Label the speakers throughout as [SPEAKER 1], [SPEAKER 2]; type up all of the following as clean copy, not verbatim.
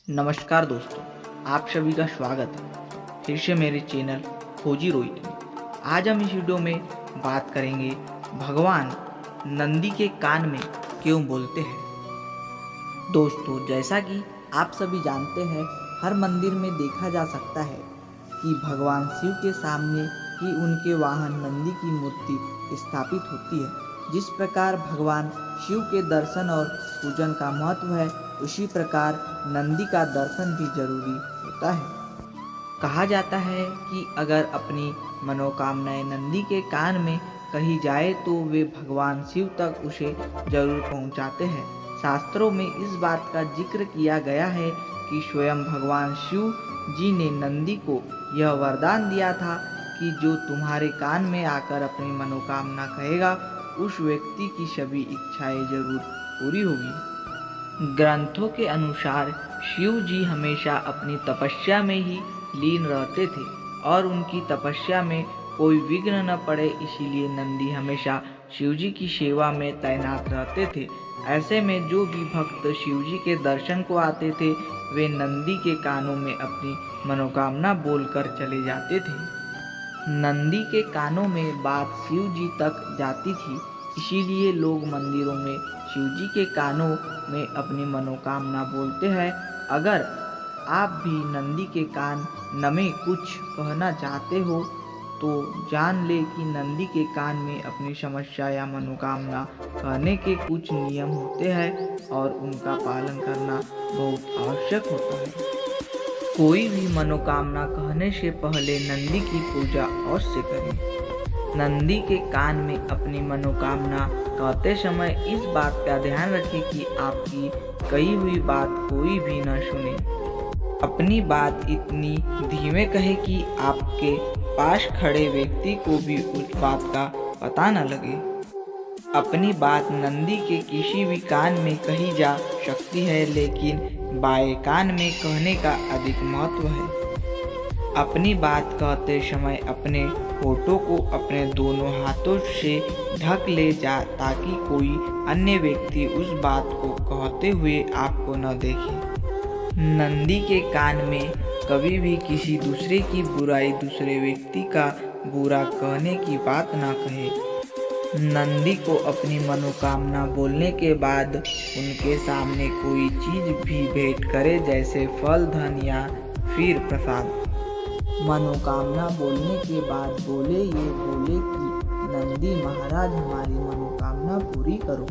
[SPEAKER 1] नमस्कार दोस्तों, आप सभी का स्वागत है फिर से मेरे चैनल खोजी रोहित में। आज हम इस वीडियो में बात करेंगे भगवान नंदी के कान में क्यों बोलते हैं। दोस्तों, जैसा कि आप सभी जानते हैं, हर मंदिर में देखा जा सकता है कि भगवान शिव के सामने ही उनके वाहन नंदी की मूर्ति स्थापित होती है। जिस प्रकार भगवान शिव के दर्शन और पूजन का महत्व है, उसी प्रकार नंदी का दर्शन भी जरूरी होता है। कहा जाता है कि अगर अपनी मनोकामनाएं नंदी के कान में कही जाए तो वे भगवान शिव तक उसे जरूर पहुंचाते हैं। शास्त्रों में इस बात का जिक्र किया गया है कि स्वयं भगवान शिव जी ने नंदी को यह वरदान दिया था कि जो तुम्हारे कान में आकर अपनी मनोकामना कहेगा, उस व्यक्ति की सभी इच्छाएं जरूर पूरी होगी। ग्रंथों के अनुसार शिव जी हमेशा अपनी तपस्या में ही लीन रहते थे और उनकी तपस्या में कोई विघ्न न पड़े, इसीलिए नंदी हमेशा शिव जी की सेवा में तैनात रहते थे। ऐसे में जो भी भक्त शिव जी के दर्शन को आते थे, वे नंदी के कानों में अपनी मनोकामना बोलकर चले जाते थे। नंदी के कानों में बात शिव जी तक जाती थी, इसीलिए लोग मंदिरों में शिव जी के कानों में अपनी मनोकामना बोलते हैं। अगर आप भी नंदी के कान में कुछ कहना चाहते हो तो जान ले कि नंदी के कान में अपनी समस्या या मनोकामना कहने के कुछ नियम होते हैं और उनका पालन करना बहुत आवश्यक होता है। कोई भी मनोकामना कहने से पहले नंदी की पूजा अवश्य करें। नंदी के कान में अपनी मनोकामना कहते समय इस बात का ध्यान रखें कि आपकी कही हुई बात कोई भी न सुने। अपनी बात इतनी धीमे कहे कि आपके पास खड़े व्यक्ति को भी उस बात का पता न लगे। अपनी बात नंदी के किसी भी कान में कही जा सकती है, लेकिन बाएं कान में कहने का अधिक महत्व है। अपनी बात कहते समय अपने होठों को अपने दोनों हाथों से ढक ले जा ताकि कोई अन्य व्यक्ति उस बात को कहते हुए आपको न देखे। नंदी के कान में कभी भी किसी दूसरे की बुराई, दूसरे व्यक्ति का बुरा कहने की बात ना कहे। नंदी को अपनी मनोकामना बोलने के बाद उनके सामने कोई चीज भी भेंट करे, जैसे फल, धन या फिर प्रसाद। मनोकामना बोलने के बाद ये बोले कि नंदी महाराज, हमारी मनोकामना पूरी करो।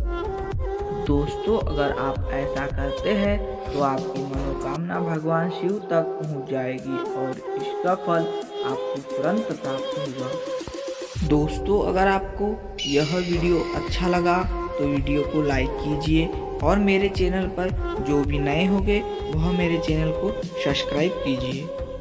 [SPEAKER 1] दोस्तों, अगर आप ऐसा करते हैं तो आपकी मनोकामना भगवान शिव तक पहुंच जाएगी और इसका फल आपको तुरंत प्राप्त होगा। दोस्तों, अगर आपको यह वीडियो अच्छा लगा तो वीडियो को लाइक कीजिए और मेरे चैनल पर जो भी नए होंगे वह मेरे चैनल को सब्सक्राइब कीजिए।